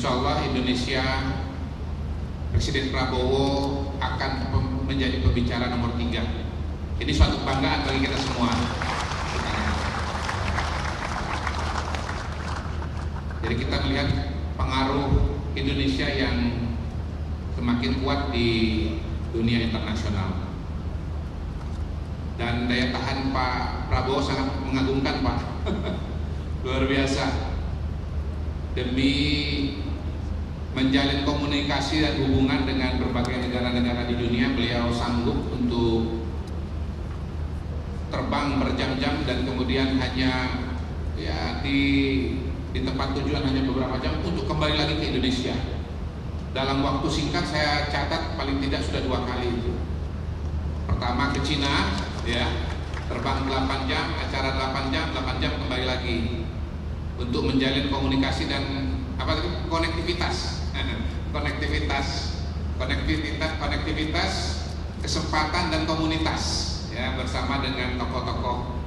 Insya Allah Indonesia, Presiden Prabowo akan menjadi pembicara nomor 3. Ini suatu kebanggaan bagi kita semua. Jadi kita melihat pengaruh Indonesia yang semakin kuat di dunia internasional. Dan daya tahan Pak Prabowo sangat mengagumkan, Pak. Luar biasa. Demi menjalin komunikasi dan hubungan dengan berbagai negara-negara di dunia, beliau sanggup untuk terbang berjam-jam dan kemudian hanya di tempat tujuan hanya beberapa jam untuk kembali lagi ke Indonesia. Dalam waktu singkat saya catat paling tidak sudah 2 kali itu. Pertama ke Cina, terbang 8 jam, acara 8 jam kembali lagi untuk menjalin komunikasi dan konektivitas, kesempatan dan komunitas, bersama dengan tokoh-tokoh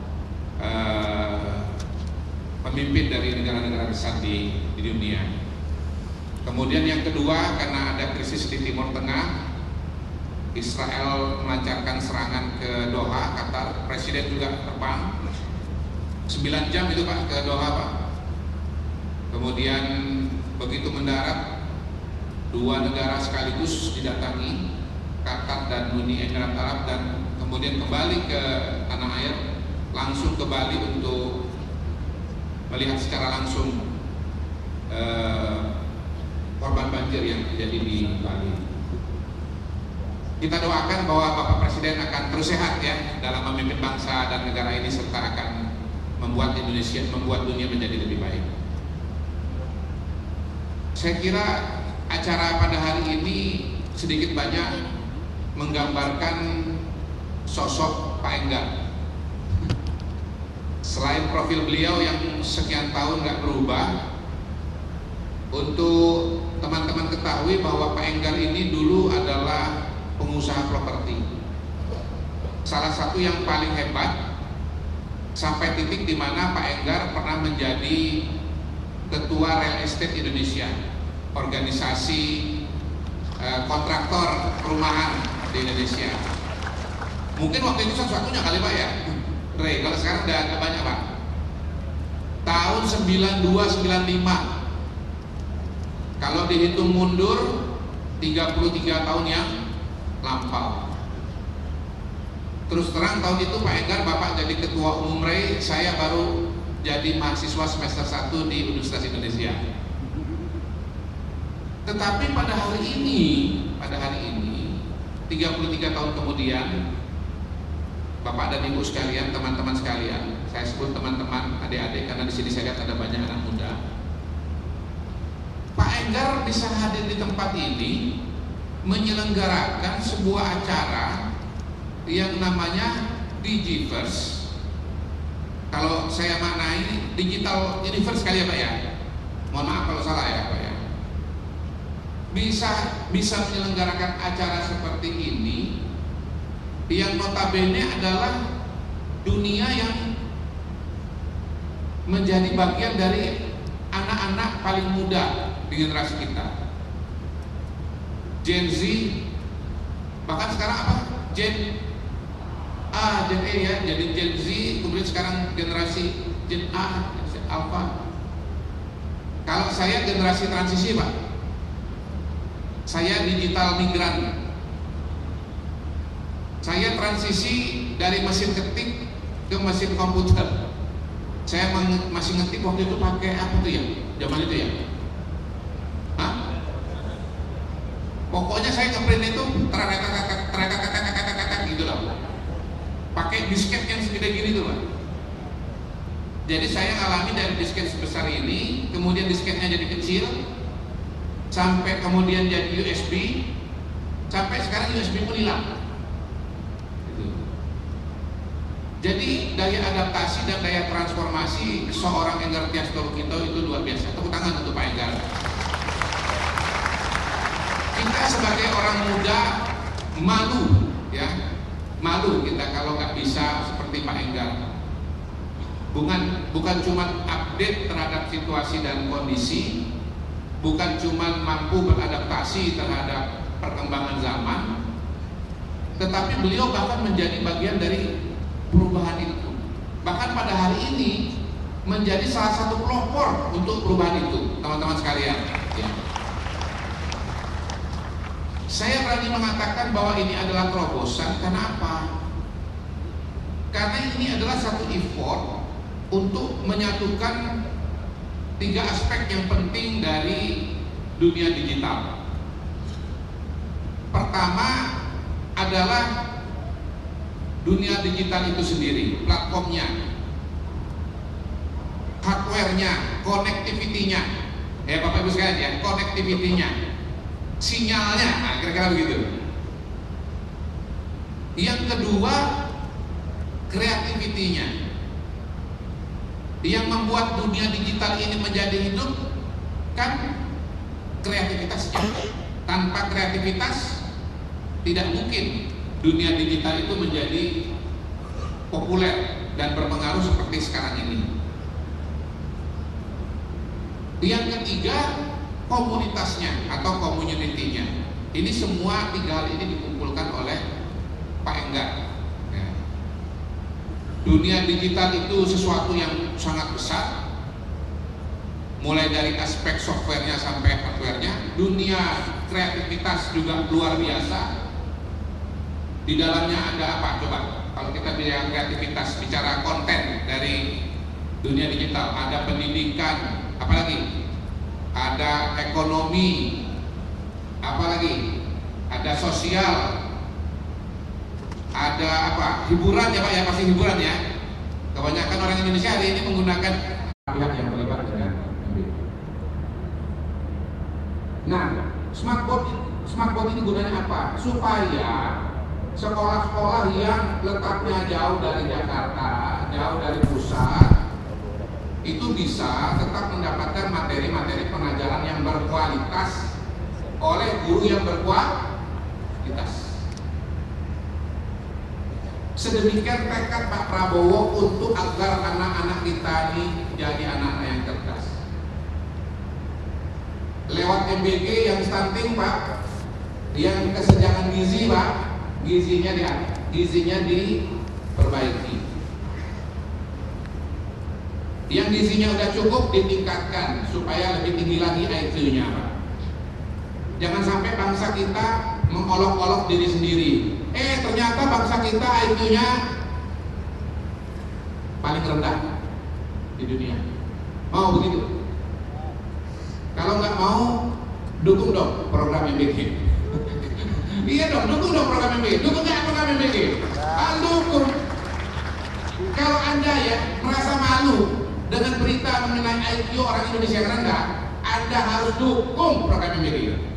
pemimpin dari negara-negara besar di dunia. Kemudian yang kedua, karena ada krisis di Timur Tengah, Israel melancarkan serangan ke Doha, Qatar, Presiden juga terbang 9 jam itu Pak ke Doha, Pak. Kemudian begitu mendarat, 2 negara sekaligus didatangi, Qatar dan Uni Emirat Arab, dan kemudian kembali ke tanah air, langsung ke Bali untuk melihat secara langsung korban banjir yang terjadi di Bali. Kita doakan bahwa Bapak Presiden akan terus sehat dalam memimpin bangsa dan negara ini, serta akan membuat dunia menjadi lebih baik. Saya kira acara pada hari ini sedikit banyak menggambarkan sosok Pak Enggar. Selain profil beliau yang sekian tahun nggak berubah, untuk teman-teman ketahui bahwa Pak Enggar ini dulu adalah pengusaha properti. Salah satu yang paling hebat, sampai titik di mana Pak Enggar pernah menjadi Ketua Real Estate Indonesia, organisasi kontraktor perumahan di Indonesia. Mungkin waktu itu satu-satunya kali Pak kalau sekarang udah agak banyak Pak. Tahun 92-95, kalau dihitung mundur 33 tahun yang lampau. Terus terang tahun itu Pak Enggar Bapak jadi Ketua Umum REI, saya baru jadi mahasiswa semester 1 di Universitas Indonesia. Tetapi pada hari ini 33 tahun kemudian, Bapak dan Ibu sekalian, teman-teman sekalian, saya sebut teman-teman, adik-adik karena di sini saya lihat ada banyak anak muda. Pak Enggar bisa hadir di tempat ini menyelenggarakan sebuah acara yang namanya Digiverse. Kalau saya maknai Digital Universe kali ya Pak Mohon maaf kalau salah Pak Bisa menyelenggarakan acara seperti ini yang notabene adalah dunia yang menjadi bagian dari anak-anak paling muda di generasi kita, Gen Z, bahkan sekarang Gen E jadi Gen Z, kemudian sekarang generasi Gen A, Alpha. Kalau saya generasi transisi Pak, saya digital migran. Saya transisi dari mesin ketik ke mesin komputer. Saya masih ngetik waktu itu pakai apa tuh zaman itu Pokoknya saya ngeprint itu gitu lah, pakai disket yang segede gini tuh Pak. Jadi saya ngalami dari disket sebesar ini, kemudian disketnya jadi kecil, sampai kemudian jadi USB, sampai sekarang USB pun hilang. Jadi daya adaptasi dan daya transformasi seorang Enggar Tias Tolukito itu luar biasa. Tepuk tangan untuk Pak Enggar. Kita sebagai orang muda malu kita kalau nggak bisa seperti Pak Enggar. Bukan cuma update terhadap situasi dan kondisi, bukan cuma mampu beradaptasi terhadap perkembangan zaman, tetapi beliau bahkan menjadi bagian dari perubahan itu. Bahkan pada hari ini menjadi salah satu pelopor untuk perubahan itu, teman-teman sekalian. Ya. Saya berani mengatakan bahwa ini adalah terobosan. Karena apa? Karena ini adalah satu effort untuk menyatukan 3 aspek yang penting dari dunia digital. Pertama adalah dunia digital itu sendiri, platformnya, hardware-nya, connectivity-nya. Ya Bapak Ibu sekalian ya, connectivity-nya, sinyalnya, nah, kira-kira begitu. Yang kedua, creativity-nya. Yang membuat dunia digital ini menjadi hidup kan kreativitasnya. Tanpa kreativitas tidak mungkin dunia digital itu menjadi populer dan berpengaruh seperti sekarang ini. Yang ketiga, komunitasnya atau community-nya. Ini semua 3 hal ini dikumpulkan oleh Pak Enggar. Ya. Dunia digital itu sesuatu yang sangat besar, mulai dari aspek softwarenya sampai hardwarenya. Dunia kreativitas juga luar biasa. Di dalamnya ada apa? Coba, kalau kita bicara kreativitas, bicara konten dari dunia digital, ada pendidikan, apalagi ada ekonomi, apalagi ada sosial, ada apa? Hiburan ya Pak ya, pasti hiburan ya. Kebanyakan orang Indonesia hari ini menggunakan pihak yang terlibat dengan MBG. Nah, smartboard ini gunanya apa? Supaya sekolah-sekolah yang letaknya jauh dari Jakarta, jauh dari pusat, itu bisa tetap mendapatkan materi-materi pengajaran yang berkualitas oleh guru yang berkualitas. Sedemikian tekad Pak Prabowo untuk agar anak-anak kita ini jadi anak-anak yang cerdas. Lewat MBG yang stunting Pak, yang kesenjangan gizi Pak, gizinya diperbaiki. Yang gizinya udah cukup ditingkatkan supaya lebih tinggi lagi IQ-nya Pak. Jangan sampai bangsa kita mengolok-olok diri sendiri. Ternyata bangsa kita IQ-nya paling rendah di dunia. Mau begitu? Kalau nggak mau, dukung dong program MBG. Iya dong, dukung dong program MBG. Dukung nggak program MBG? Dukung. Kalau Anda ya merasa malu dengan berita mengenai IQ orang Indonesia yang rendah, Anda harus dukung program MBG.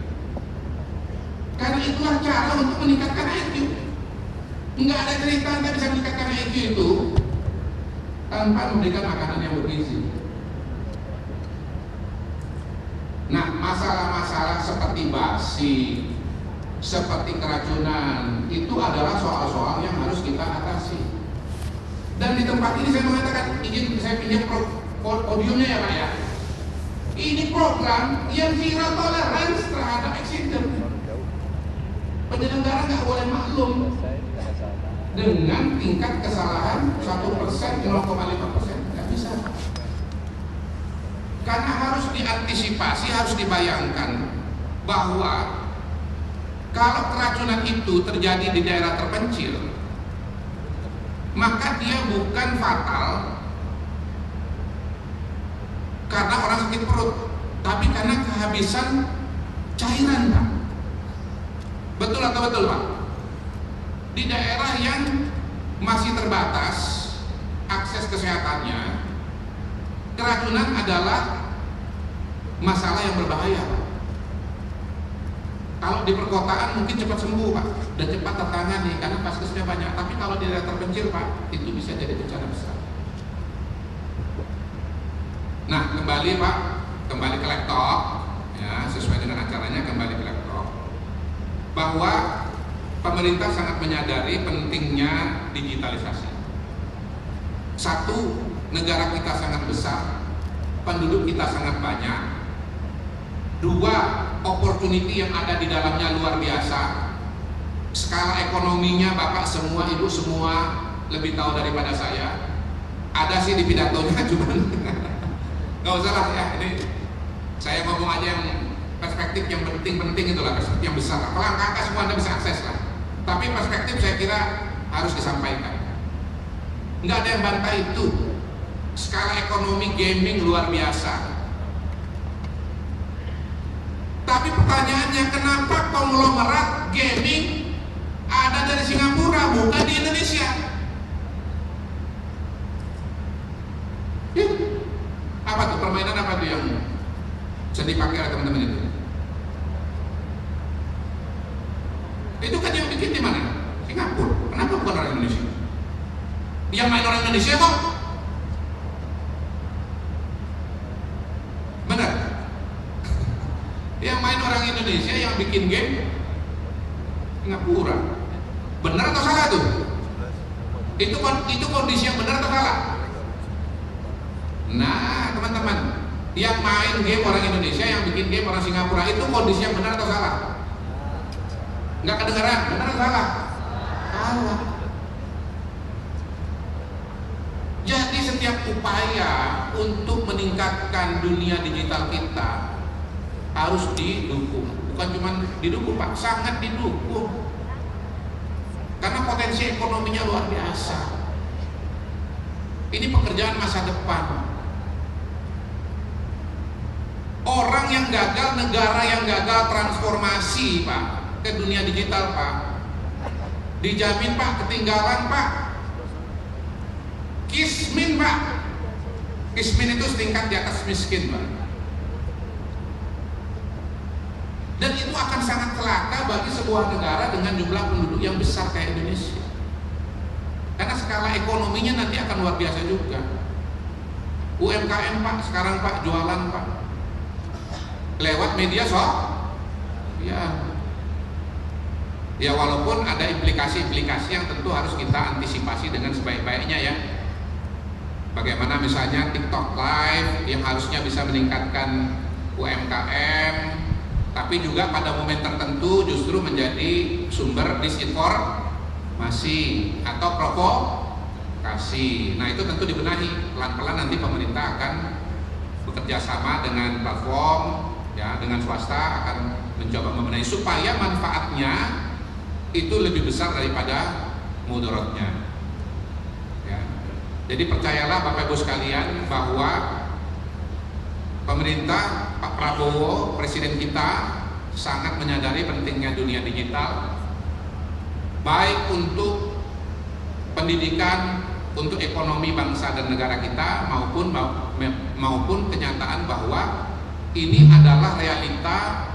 Karena itulah cara untuk meningkatkan IQ. Enggak ada cerita Anda bisa meningkatkan IQ itu tanpa memberikan makanan yang bergizi. Nah, masalah-masalah seperti basi, seperti keracunan, itu adalah soal-soal yang harus kita atasi. Dan di tempat ini saya mengatakan, izin saya pinjam podiumnya ya Pak ya. Ini program yang zero tolerance terhadap accident. Penyelenggara nggak boleh maklum dengan tingkat kesalahan 1%, 0,5%, nggak bisa. Karena harus diantisipasi, harus dibayangkan bahwa kalau keracunan itu terjadi di daerah terpencil, maka dia bukan fatal karena orang sakit perut, tapi karena kehabisan cairan Pak. Betul atau betul Pak? Di daerah yang masih terbatas akses kesehatannya, keracunan adalah masalah yang berbahaya Pak. Kalau di perkotaan mungkin cepat sembuh Pak, dan cepat tertangani karena vaskesnya banyak. Tapi kalau di daerah terpencil Pak, itu bisa jadi bencana besar. Nah, kembali Pak, kembali ke laptop, ya sesuai dengan acaranya kembali ke laptop. Bahwa pemerintah sangat menyadari pentingnya digitalisasi. Satu, negara kita sangat besar, penduduk kita sangat banyak. Dua, opportunity yang ada di dalamnya luar biasa. Skala ekonominya Bapak semua, Ibu semua lebih tahu daripada saya. Ada sih di pidatonya, cuman nggak usah lah ya. Ini saya ngomong aja yang perspektif yang penting itulah, perspektif yang besar. Kalau angka-angka semua Anda bisa akses lah. Tapi perspektif saya kira harus disampaikan. Nggak ada yang bantah itu. Skala ekonomi gaming luar biasa. Tapi pertanyaannya, kenapa konglomerat gaming ada dari Singapura bukan di Indonesia? Apa tuh permainan apa tuh yang bisa dipakai oleh teman-teman itu? Itu kan yang bikin di mana? Singapura. Kenapa bukan orang Indonesia? Yang main orang Indonesia kok? Benar? Yang main orang Indonesia, yang bikin game Singapura. Benar atau salah tuh? Itu kondisi yang benar atau salah? Nah, teman-teman, yang main game orang Indonesia, yang bikin game orang Singapura, itu kondisi yang benar atau salah? Nggak kedengaran, benar atau salah? Salah. Jadi setiap upaya untuk meningkatkan dunia digital kita harus didukung. Bukan cuma didukung Pak, sangat didukung. Karena potensi ekonominya luar biasa. Ini pekerjaan masa depan. Orang yang gagal, negara yang gagal transformasi Pak ke dunia digital Pak, dijamin Pak ketinggalan Pak. Kismin Pak. Kismin itu setingkat di atas miskin Pak. Dan itu akan sangat celaka bagi sebuah negara dengan jumlah penduduk yang besar kayak Indonesia. Karena skala ekonominya nanti akan luar biasa juga. UMKM Pak, sekarang Pak jualan Pak lewat media ya walaupun ada implikasi-implikasi yang tentu harus kita antisipasi dengan sebaik-baiknya ya. Bagaimana misalnya TikTok Live yang harusnya bisa meningkatkan UMKM, tapi juga pada momen tertentu justru menjadi sumber disinformasi atau provokasi. Nah itu tentu dibenahi pelan-pelan. Nanti pemerintah akan bekerja sama dengan platform ya, dengan swasta akan mencoba membenahi supaya manfaatnya itu lebih besar daripada mudaratnya ya. Jadi percayalah Bapak Ibu sekalian bahwa pemerintah Pak Prabowo, presiden kita sangat menyadari pentingnya dunia digital, baik untuk pendidikan, untuk ekonomi bangsa dan negara kita, maupun kenyataan bahwa ini adalah realita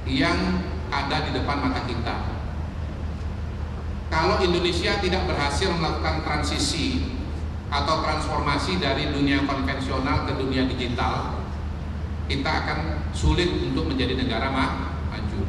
yang ada di depan mata kita. Kalau Indonesia tidak berhasil melakukan transisi atau transformasi dari dunia konvensional ke dunia digital, kita akan sulit untuk menjadi negara maju.